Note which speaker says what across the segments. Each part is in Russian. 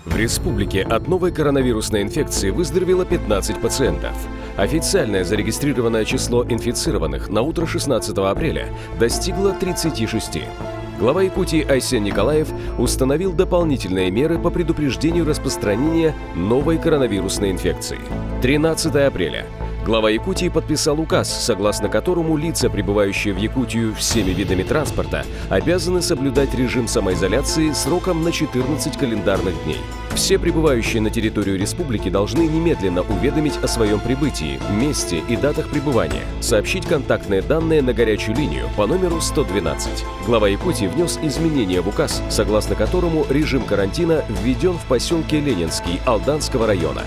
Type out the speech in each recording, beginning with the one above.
Speaker 1: В республике от новой коронавирусной инфекции выздоровело 15 пациентов. Официальное зарегистрированное число инфицированных на утро 16 апреля достигло 36. Глава Якутии Айсен Николаев установил дополнительные меры по предупреждению распространения новой коронавирусной инфекции. 13 апреля. Глава Якутии подписал указ, согласно которому лица, прибывающие в Якутию всеми видами транспорта, обязаны соблюдать режим самоизоляции сроком на 14 календарных дней. Все прибывающие на территорию республики должны немедленно уведомить о своем прибытии, месте и датах пребывания, сообщить контактные данные на горячую линию по номеру 112. Глава Якутии внес изменения в указ, согласно которому режим карантина введен в поселке Ленинский Алданского района.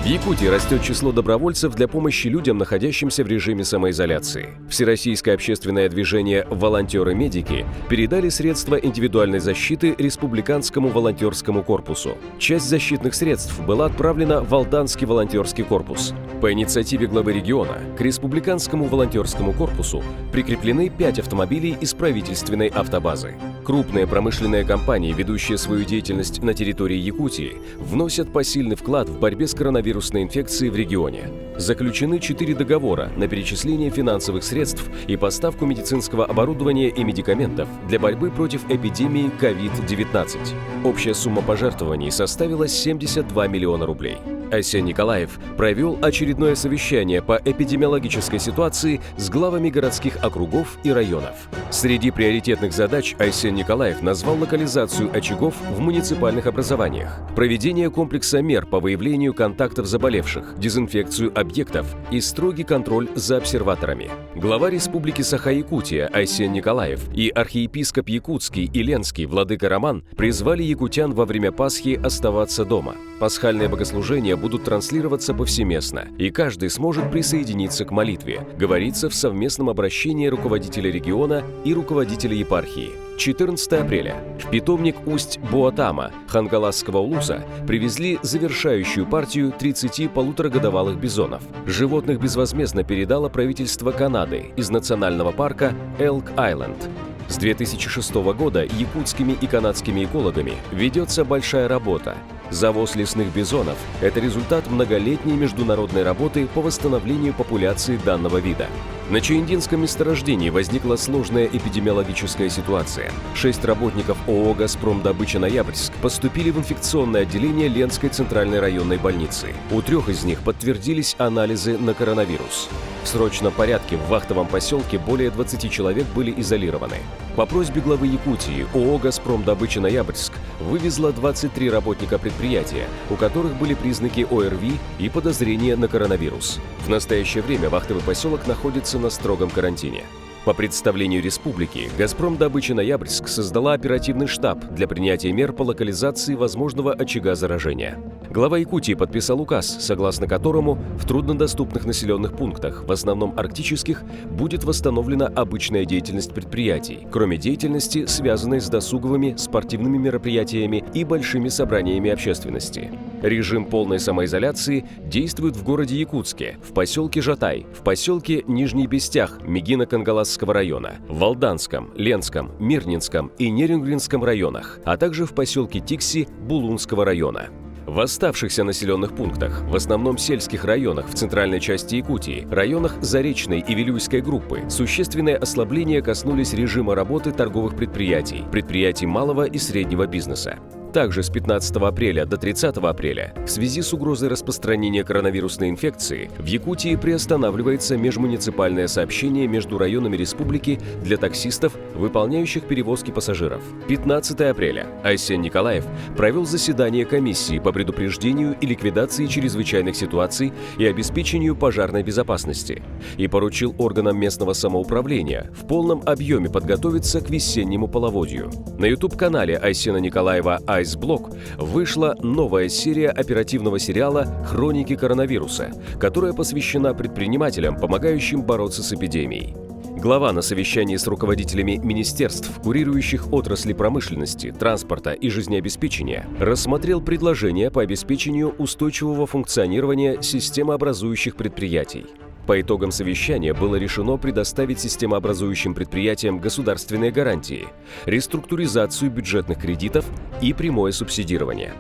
Speaker 1: В Якутии растет число добровольцев для помощи людям, находящимся в режиме самоизоляции. Всероссийское общественное движение «Волонтеры-медики» передали средства индивидуальной защиты Республиканскому волонтерскому корпусу. Часть защитных средств была отправлена в Алданский волонтерский корпус. По инициативе главы региона к Республиканскому волонтерскому корпусу прикреплены 5 автомобилей из правительственной автобазы. Крупные промышленные компании, ведущие свою деятельность на территории Якутии, вносят посильный вклад в борьбе с коронавирусной инфекцией в регионе. Заключены 4 договора на перечисление финансовых средств и поставку медицинского оборудования и медикаментов для борьбы против эпидемии COVID-19. Общая сумма пожертвований составила 72 миллиона рублей. Айсен Николаев провел очередное совещание по эпидемиологической ситуации с главами городских округов и районов. Среди приоритетных задач Айсен Николаев назвал локализацию очагов в муниципальных образованиях, проведение комплекса мер по выявлению контактов заболевших, дезинфекцию объектов и строгий контроль за обсерваторами. Глава Республики Саха-Якутия Айсен Николаев и архиепископ Якутский и Ленский владыка Роман призвали якутян во время Пасхи оставаться дома. Пасхальные богослужения будут транслироваться повсеместно, и каждый сможет присоединиться к молитве, говорится в совместном обращении руководителя региона и руководителя епархии. 14 апреля. В питомник Усть-Буатама Хангаласского улуса привезли завершающую партию 30 полуторагодовалых бизонов. Животных безвозмездно передало правительство Канады из национального парка Элк-Айленд. С 2006 года якутскими и канадскими экологами ведется большая работа. Завоз лесных бизонов – это результат многолетней международной работы по восстановлению популяции данного вида. На Чаиндинском месторождении возникла сложная эпидемиологическая ситуация. 6 работников ООО «Газпромдобыча Ноябрьск» поступили в инфекционное отделение Ленской центральной районной больницы. У 3 из них подтвердились анализы на коронавирус. В срочном порядке в вахтовом поселке более 20 человек были изолированы. По просьбе главы Якутии ООО «Газпромдобыча Ноябрьск» вывезла 23 работника предприятия, у которых были признаки ОРВИ и подозрения на коронавирус. В настоящее время вахтовый поселок находится на строгом карантине. По представлению республики, «Газпромдобыча Ноябрьск» создала оперативный штаб для принятия мер по локализации возможного очага заражения. Глава Якутии подписал указ, согласно которому в труднодоступных населенных пунктах, в основном арктических, будет восстановлена обычная деятельность предприятий, кроме деятельности, связанной с досуговыми, спортивными мероприятиями и большими собраниями общественности. Режим полной самоизоляции действует в городе Якутске, в поселке Жатай, в поселке Нижний Бестях Мегино-Кангаласского района, в Алданском, Ленском, Мирнинском и Нерюнгринском районах, а также в поселке Тикси Булунского района. В оставшихся населенных пунктах, в основном сельских районах в центральной части Якутии, районах Заречной и Вилюйской группы, существенные ослабления коснулись режима работы торговых предприятий, предприятий малого и среднего бизнеса. Также с 15 апреля до 30 апреля в связи с угрозой распространения коронавирусной инфекции в Якутии приостанавливается межмуниципальное сообщение между районами республики для таксистов, выполняющих перевозки пассажиров. 15 апреля. Айсен Николаев провел заседание комиссии по предупреждению и ликвидации чрезвычайных ситуаций и обеспечению пожарной безопасности и поручил органам местного самоуправления в полном объеме подготовиться к весеннему половодью. На YouTube-канале Айсена Николаева «Айсблок» вышла новая серия оперативного сериала «Хроники коронавируса», которая посвящена предпринимателям, помогающим бороться с эпидемией. Глава на совещании с руководителями министерств, курирующих отрасли промышленности, транспорта и жизнеобеспечения, рассмотрел предложения по обеспечению устойчивого функционирования системообразующих предприятий. По итогам совещания было решено предоставить системообразующим предприятиям государственные гарантии, реструктуризацию бюджетных кредитов и прямое субсидирование.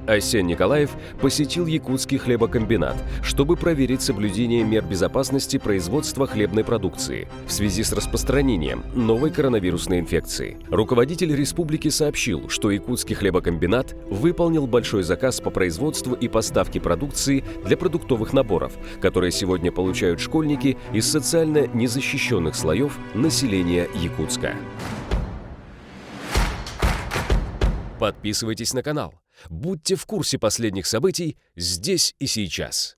Speaker 1: Арсен Николаев посетил якутский хлебокомбинат, чтобы проверить соблюдение мер безопасности производства хлебной продукции в связи с распространением новой коронавирусной инфекции. Руководитель республики сообщил, что якутский хлебокомбинат выполнил большой заказ по производству и поставке продукции для продуктовых наборов, которые сегодня получают школьники из социально незащищенных слоев населения Якутска. Подписывайтесь на канал. Будьте в курсе последних событий здесь и сейчас.